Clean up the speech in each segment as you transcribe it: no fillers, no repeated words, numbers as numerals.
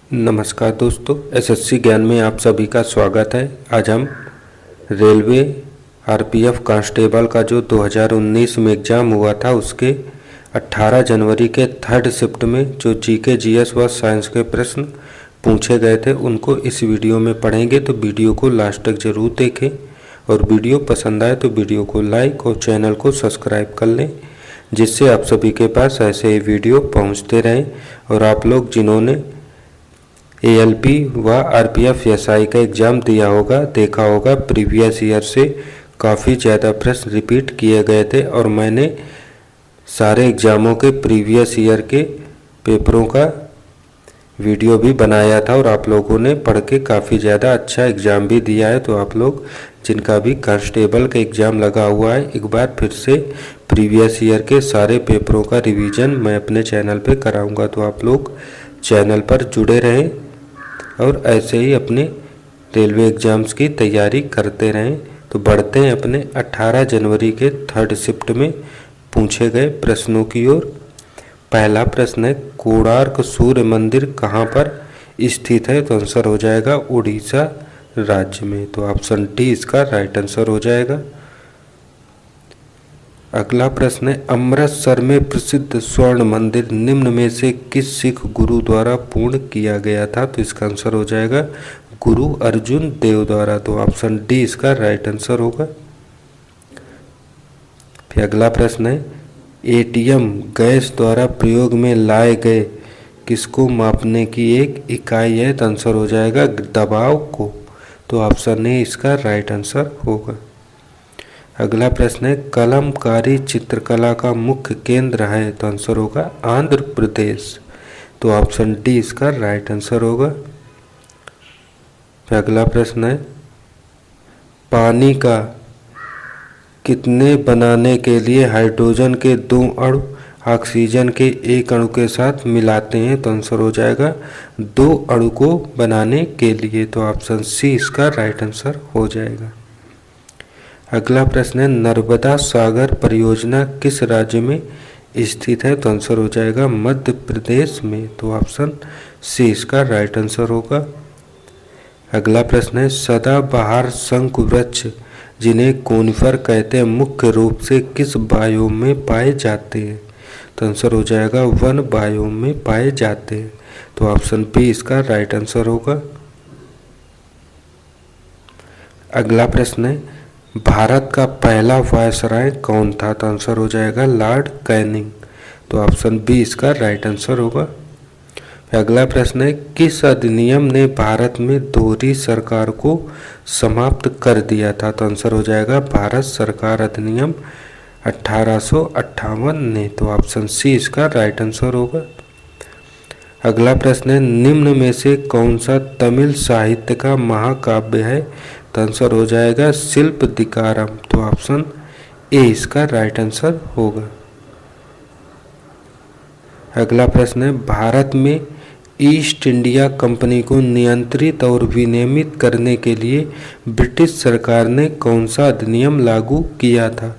नमस्कार दोस्तों, एसएससी ज्ञान में आप सभी का स्वागत है। आज हम रेलवे आरपीएफ कांस्टेबल का जो 2019 में एग्ज़ाम हुआ था उसके 18 जनवरी के थर्ड शिफ्ट में जो जीके जीएस व साइंस के प्रश्न पूछे गए थे उनको इस वीडियो में पढ़ेंगे। तो वीडियो को लास्ट तक ज़रूर देखें और वीडियो पसंद आए तो वीडियो को लाइक और चैनल को सब्सक्राइब कर लें, जिससे आप सभी के पास ऐसे ही वीडियो पहुँचते रहें। और आप लोग जिन्होंने एएलपी व आरपीएफ एसआई का एग्ज़ाम दिया होगा, देखा होगा प्रीवियस ईयर से काफ़ी ज़्यादा प्रश्न रिपीट किए गए थे और मैंने सारे एग्ज़ामों के प्रीवियस ईयर के पेपरों का वीडियो भी बनाया था और आप लोगों ने पढ़ के काफ़ी ज़्यादा अच्छा एग्ज़ाम भी दिया है। तो आप लोग जिनका भी कांस्टेबल का एग्ज़ाम लगा हुआ है, एक बार फिर से प्रीवियस ईयर के सारे पेपरों का रिवीजन मैं अपने चैनल पे कराऊंगा। तो आप लोग चैनल पर जुड़े रहें और ऐसे ही अपने रेलवे एग्ज़ाम्स की तैयारी करते रहें। तो बढ़ते हैं अपने 18 जनवरी के थर्ड शिफ्ट में पूछे गए प्रश्नों की ओर। पहला प्रश्न है, कोणार्क सूर्य मंदिर कहाँ पर स्थित है? तो आंसर हो जाएगा उड़ीसा राज्य में। तो ऑप्शन डी इसका राइट आंसर हो जाएगा। अगला प्रश्न है, अमृतसर में प्रसिद्ध स्वर्ण मंदिर निम्न में से किस सिख गुरु द्वारा पूर्ण किया गया था? तो इसका आंसर हो जाएगा गुरु अर्जुन देव द्वारा। तो ऑप्शन डी इसका राइट आंसर होगा। फिर अगला प्रश्न है, एटीएम गैस द्वारा प्रयोग में लाए गए किसको मापने की एक इकाई है? तो आंसर हो जाएगा दबाव को। तो ऑप्शन ए इसका राइट आंसर होगा। अगला प्रश्न है, कलमकारी चित्रकला का मुख्य केंद्र है? तो आंसर होगा आंध्र प्रदेश। तो ऑप्शन डी इसका राइट आंसर होगा। फिर अगला प्रश्न है, पानी का कितने बनाने के लिए हाइड्रोजन के 2 अणु ऑक्सीजन के 1 अणु के साथ मिलाते हैं? तो आंसर हो जाएगा 2 अणु को बनाने के लिए। तो ऑप्शन सी इसका राइट आंसर हो जाएगा। अगला प्रश्न है, नर्मदा सागर परियोजना किस राज्य में स्थित है? तो आंसर हो जाएगा मध्य प्रदेश में। तो ऑप्शन सी इसका राइट आंसर होगा। अगला प्रश्न है, सदाबहार शंकु वृक्ष जिन्हें कोनिफर कहते हैं मुख्य रूप से किस बायोम में पाए जाते हैं? तो आंसर हो जाएगा वन बायोम में पाए जाते हैं। तो ऑप्शन बी इसका राइट आंसर होगा। अगला प्रश्न है, भारत का पहला वायसराय कौन था? तो आंसर हो जाएगा लॉर्ड कैनिंग। तो ऑप्शन बी इसका राइट आंसर होगा। अगला प्रश्न है, किस अधिनियम ने भारत में दोहरी सरकार को समाप्त कर दिया था? तो आंसर हो जाएगा भारत सरकार अधिनियम 1858 ने। तो ऑप्शन सी इसका राइट आंसर होगा। अगला प्रश्न है, निम्न में से कौन सा तमिल साहित्य का महाकाव्य है? तो आंसर हो जाएगा शिल्पदिकारम। तो ऑप्शन ए इसका राइट आंसर होगा। अगला प्रश्न है, भारत में ईस्ट इंडिया कंपनी को नियंत्रित और विनियमित करने के लिए ब्रिटिश सरकार ने कौन सा अधिनियम लागू किया था?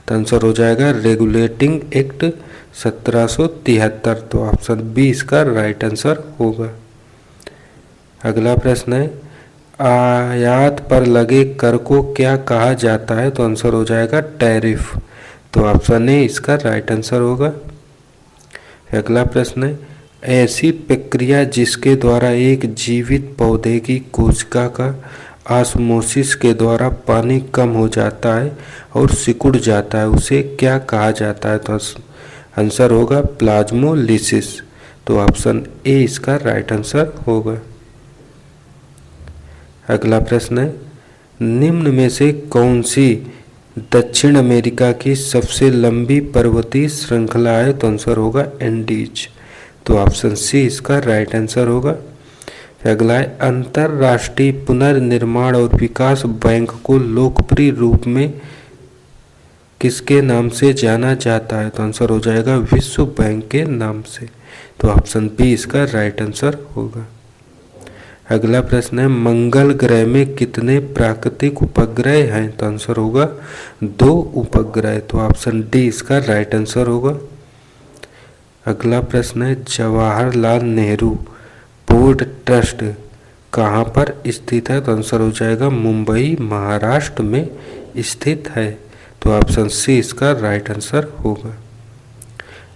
तो आंसर हो जाएगा रेगुलेटिंग एक्ट 1773। तो ऑप्शन बी इसका राइट आंसर होगा। अगला प्रश्न है, आयात पर लगे कर को क्या कहा जाता है? तो आंसर हो जाएगा टैरिफ। तो ऑप्शन ए इसका राइट आंसर होगा। अगला प्रश्न है, ऐसी प्रक्रिया जिसके द्वारा एक जीवित पौधे की कोशिका का ऑस्मोसिस के द्वारा पानी कम हो जाता है और सिकुड़ जाता है, उसे क्या कहा जाता है? तो आंसर होगा प्लाज्मोलिसिस। तो ऑप्शन ए इसका राइट आंसर होगा। अगला प्रश्न है, निम्न में से कौन सी दक्षिण अमेरिका की सबसे लंबी पर्वतीय श्रृंखला है? तो आंसर होगा एंडीज। तो ऑप्शन सी इसका राइट आंसर होगा। अगला है, अंतर्राष्ट्रीय पुनर्निर्माण और विकास बैंक को लोकप्रिय रूप में किसके नाम से जाना जाता है? तो आंसर हो जाएगा विश्व बैंक के नाम से। तो ऑप्शन बी इसका राइट आंसर होगा। अगला प्रश्न है, मंगल ग्रह में कितने प्राकृतिक उपग्रह हैं? तो आंसर होगा 2 उपग्रह। तो ऑप्शन डी इसका राइट आंसर होगा। अगला प्रश्न है, जवाहरलाल नेहरू बोर्ड ट्रस्ट कहाँ पर स्थित है? तो आंसर हो जाएगा मुंबई महाराष्ट्र में स्थित है। तो ऑप्शन सी इसका राइट आंसर होगा।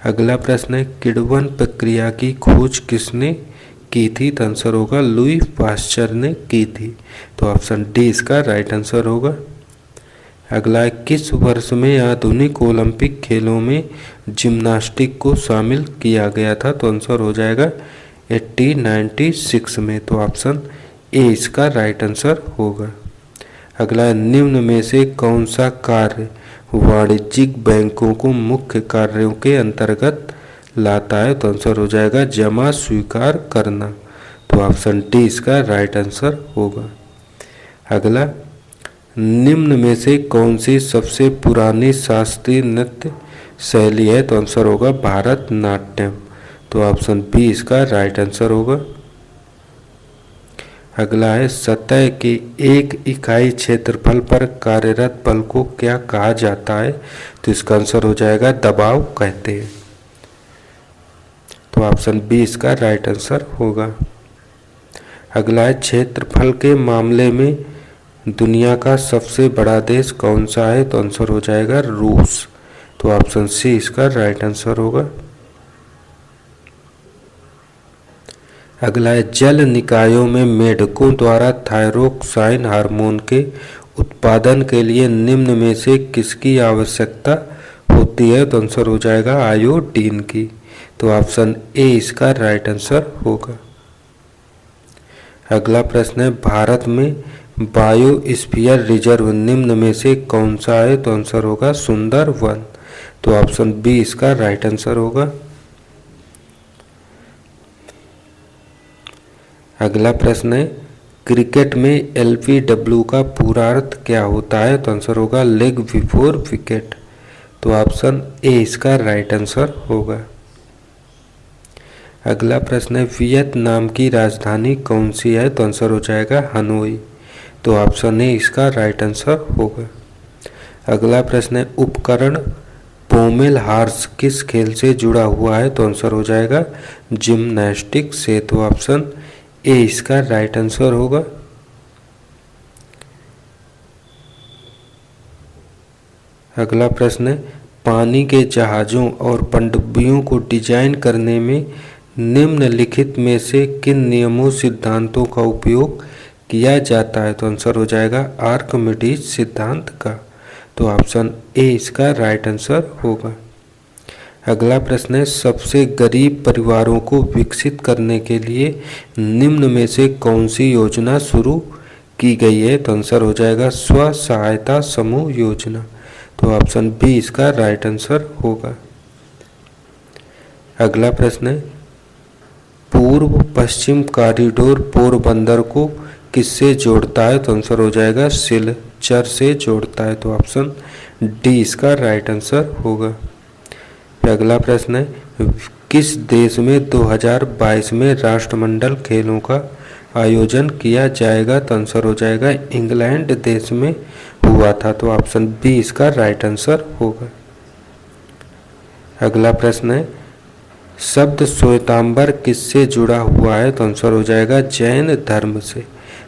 अगला प्रश्न है किण्वन प्रक्रिया की खोज किसने की थी? तो आंसर होगा लुई पाश्चर ने की थी। तो ऑप्शन डी इसका राइट आंसर होगा। अगला है किस वर्ष में आधुनिक ओलंपिक खेलों में जिम्नास्टिक को शामिल किया गया था? तो आंसर हो जाएगा 1896 में। तो ऑप्शन ए इसका राइट आंसर होगा। अगला निम्न में से कौन सा कार्य वाणिज्यिक बैंकों को मुख्य कार्यों के अंतर्गत लाता है? तो आंसर हो जाएगा जमा स्वीकार करना। तो ऑप्शन डी इसका राइट आंसर होगा। अगला निम्न में से कौन सी सबसे पुरानी शास्त्रीय नृत्य शैली है? तो आंसर होगा भारतनाट्यम। तो ऑप्शन बी इसका राइट आंसर होगा। अगला है सतह के एक इकाई क्षेत्रफल पर कार्यरत बल को क्या कहा जाता है? तो इसका आंसर हो जाएगा दबाव कहते हैं। तो ऑप्शन बी इसका राइट आंसर होगा। अगला है क्षेत्रफल के मामले में दुनिया का सबसे बड़ा देश कौन सा है? तो आंसर हो जाएगा रूस। तो ऑप्शन सी इसका राइट आंसर होगा। अगला है जल निकायों में मेढकों द्वारा थायरोक्साइन हार्मोन के उत्पादन के लिए निम्न में से किसकी आवश्यकता होती है? तो आंसर हो जाएगा आयोडीन की। तो ऑप्शन ए इसका राइट आंसर होगा। अगला प्रश्न है भारत में बायोस्फीयर रिजर्व निम्न में से कौन सा है? तो आंसर होगा सुंदरवन। तो ऑप्शन बी इसका राइट आंसर होगा। अगला प्रश्न है क्रिकेट में एलबीडब्ल्यू का पूरा अर्थ क्या होता है? तो आंसर होगा लेग बिफोर विकेट। तो ऑप्शन ए इसका राइट आंसर होगा। अगला प्रश्न है वियतनाम की राजधानी कौन सी है? तो आंसर हो जाएगा हनोई। तो ऑप्शन ए इसका राइट आंसर होगा। अगला प्रश्न है उपकरण पोमेल हार्स किस खेल से जुड़ा हुआ है? तो आंसर हो जाएगा जिम्नास्टिक्स से। तो ऑप्शन ए इसका राइट आंसर होगा। अगला प्रश्न है पानी के जहाज़ों और पनडुब्बियों को डिजाइन करने में निम्नलिखित में से किन नियमों सिद्धांतों का उपयोग किया जाता है? तो आंसर हो जाएगा आर्किमिडीज सिद्धांत का। तो ऑप्शन ए इसका राइट आंसर होगा। अगला प्रश्न है सबसे गरीब परिवारों को विकसित करने के लिए निम्न में से कौन सी योजना शुरू की गई है? तो आंसर हो जाएगा स्व सहायता समूह योजना। तो ऑप्शन बी इसका राइट आंसर होगा। अगला प्रश्न है पूर्व पश्चिम कॉरिडोर पोरबंदर को किससे जोड़ता है? तो आंसर हो जाएगा सिलचर से जोड़ता है। तो ऑप्शन डी इसका राइट आंसर होगा। अगला प्रश्न है किस देश में 2022 में राष्ट्रमंडल खेलों का आयोजन किया जाएगा? तो आंसर हो जाएगा इंग्लैंड देश में हुआ था। तो ऑप्शन बी इसका राइट आंसर होगा। अगला प्रश्न है शब्द श्वेतांबर किससे जुड़ा हुआ है? तो आंसर हो जाएगा जैन धर्म से।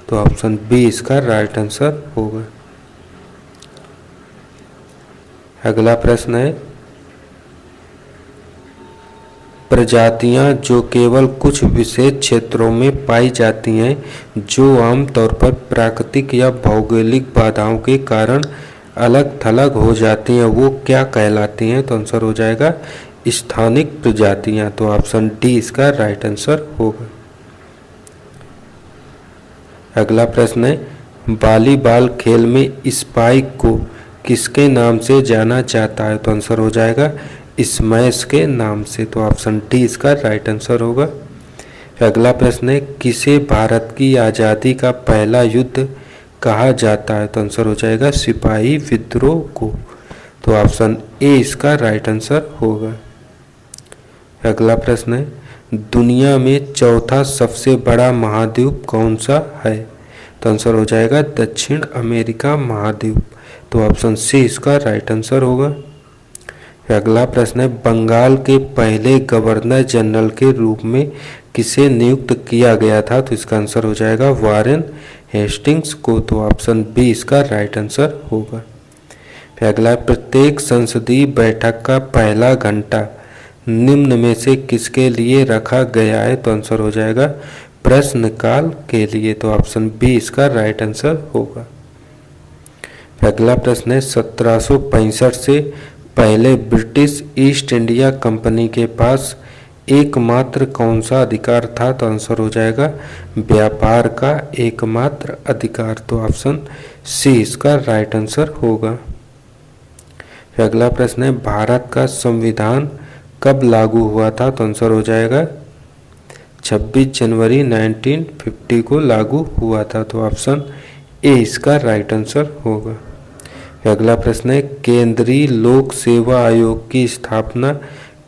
तो ऑप्शन बी इसका राइट आंसर होगा। अगला प्रश्न है प्रजातियां जो केवल कुछ विशेष क्षेत्रों में पाई जाती हैं जो आमतौर पर प्राकृतिक या भौगोलिक बाधाओं के कारण अलग थलग हो जाती हैं वो क्या कहलाती हैं? तो आंसर हो जाएगा स्थानिक प्रजातियां। तो ऑप्शन डी इसका राइट आंसर होगा। अगला प्रश्न है वॉलीबॉल खेल में स्पाइक को किसके नाम से जाना जाता है? तो आंसर हो जाएगा स्मैश के नाम से। तो ऑप्शन डी इसका राइट आंसर होगा। अगला प्रश्न है किसे भारत की आज़ादी का पहला युद्ध कहा जाता है? तो आंसर हो जाएगा सिपाही विद्रोह को। तो ऑप्शन ए इसका राइट आंसर होगा। अगला प्रश्न है दुनिया में चौथा सबसे बड़ा महाद्वीप कौन सा है? तो आंसर हो जाएगा दक्षिण अमेरिका महाद्वीप। तो ऑप्शन सी इसका राइट आंसर होगा। अगला प्रश्न है, बंगाल के पहले गवर्नर जनरल के रूप में किसे नियुक्त किया गया था? तो इसका आंसर हो जाएगा वारेन हेस्टिंग्स को। तो ऑप्शन बी इसका राइट आंसर होगा। फिर अगला, प्रत्येक संसदीय बैठक का पहला घंटा निम्न में से किसके लिए रखा गया है? तो आंसर हो जाएगा प्रश्नकाल के लिए। तो ऑप्शन बी इसका राइट आंसर होगा। फिर अगला प्रश्न है, 1765 से पहले ब्रिटिश ईस्ट इंडिया कंपनी के पास एकमात्र कौन सा अधिकार था? तो आंसर हो जाएगा व्यापार का एकमात्र अधिकार। तो ऑप्शन सी इसका राइट आंसर होगा। फिर अगला प्रश्न है, भारत का संविधान कब लागू हुआ था? तो आंसर हो जाएगा 26 जनवरी 1950 को लागू हुआ था। तो ऑप्शन ए इसका राइट आंसर होगा। अगला प्रश्न है, केंद्रीय लोक सेवा आयोग की स्थापना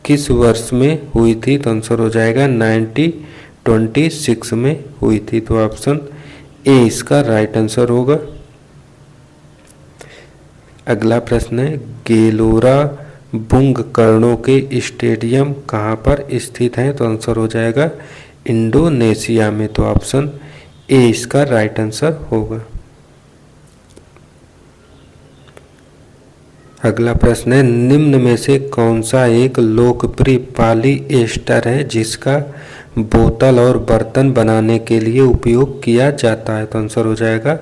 किस वर्ष में हुई थी? तो आंसर हो जाएगा 1926 में हुई थी। तो ऑप्शन ए इसका राइट आंसर होगा। अगला प्रश्न है, गेलोरा बुंगकर्णो के स्टेडियम कहाँ पर स्थित है? तो आंसर हो जाएगा इंडोनेशिया में। तो ऑप्शन ए इसका राइट आंसर होगा। अगला प्रश्न है, निम्न में से कौन सा एक लोकप्रिय पॉलिएस्टर है जिसका बोतल और बर्तन बनाने के लिए उपयोग किया जाता है? तो आंसर हो जाएगा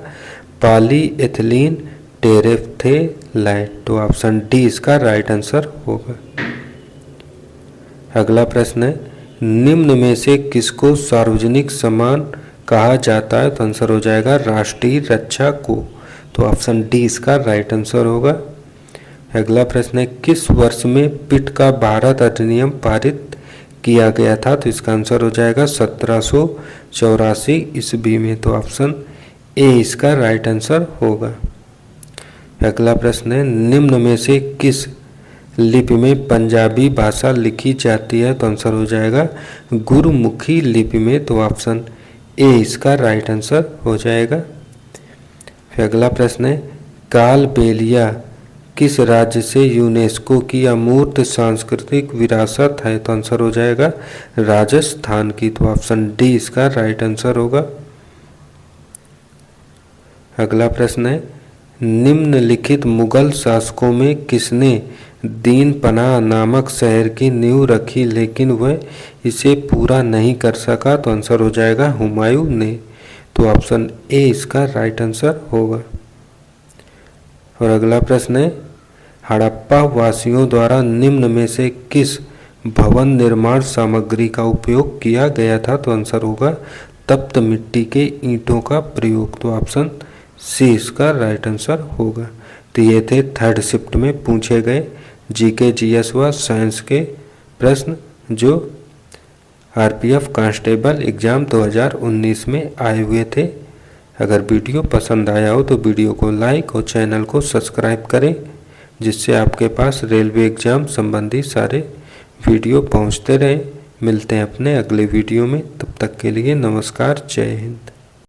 पॉलीएथिलीन टेरेफ्थेलाइट। तो ऑप्शन डी इसका राइट आंसर होगा। अगला प्रश्न है, निम्न में से किसको सार्वजनिक सम्मान कहा जाता है? तो आंसर हो जाएगा राष्ट्रीय रक्षा को। तो ऑप्शन डी इसका राइट आंसर होगा। अगला प्रश्न है, किस वर्ष में पिट का भारत अधिनियम पारित किया गया था? तो इसका आंसर हो जाएगा 1784 ईस्वी में। तो ऑप्शन ए इसका राइट आंसर होगा। अगला प्रश्न है, निम्न में से किस लिपि में पंजाबी भाषा लिखी जाती है? तो आंसर हो जाएगा गुरमुखी लिपि में। तो ऑप्शन ए इसका राइट आंसर हो जाएगा। फिर अगला प्रश्न है, कालबेलिया किस राज्य से यूनेस्को की अमूर्त सांस्कृतिक विरासत है? तो आंसर हो जाएगा राजस्थान की। तो ऑप्शन डी इसका राइट आंसर होगा। अगला प्रश्न है, निम्नलिखित मुगल शासकों में किसने दीनपनाह नामक शहर की नींव रखी लेकिन वह इसे पूरा नहीं कर सका? तो आंसर हो जाएगा हुमायूं ने। तो ऑप्शन ए इसका राइट आंसर होगा। और अगला प्रश्न है, हड़प्पा वासियों द्वारा निम्न में से किस भवन निर्माण सामग्री का उपयोग किया गया था? तो आंसर होगा तप्त मिट्टी के ईंटों का प्रयोग। तो ऑप्शन सी इसका राइट आंसर होगा। तो ये थे थर्ड शिफ्ट में पूछे गए जीके जीएस व साइंस के प्रश्न जो आरपीएफ कांस्टेबल एग्जाम 2019 में आए हुए थे। अगर वीडियो पसंद आया हो तो वीडियो को लाइक और चैनल को सब्सक्राइब करें, जिससे आपके पास रेलवे एग्जाम संबंधी सारे वीडियो पहुंचते रहें। मिलते हैं अपने अगले वीडियो में, तब तक के लिए नमस्कार, जय हिंद।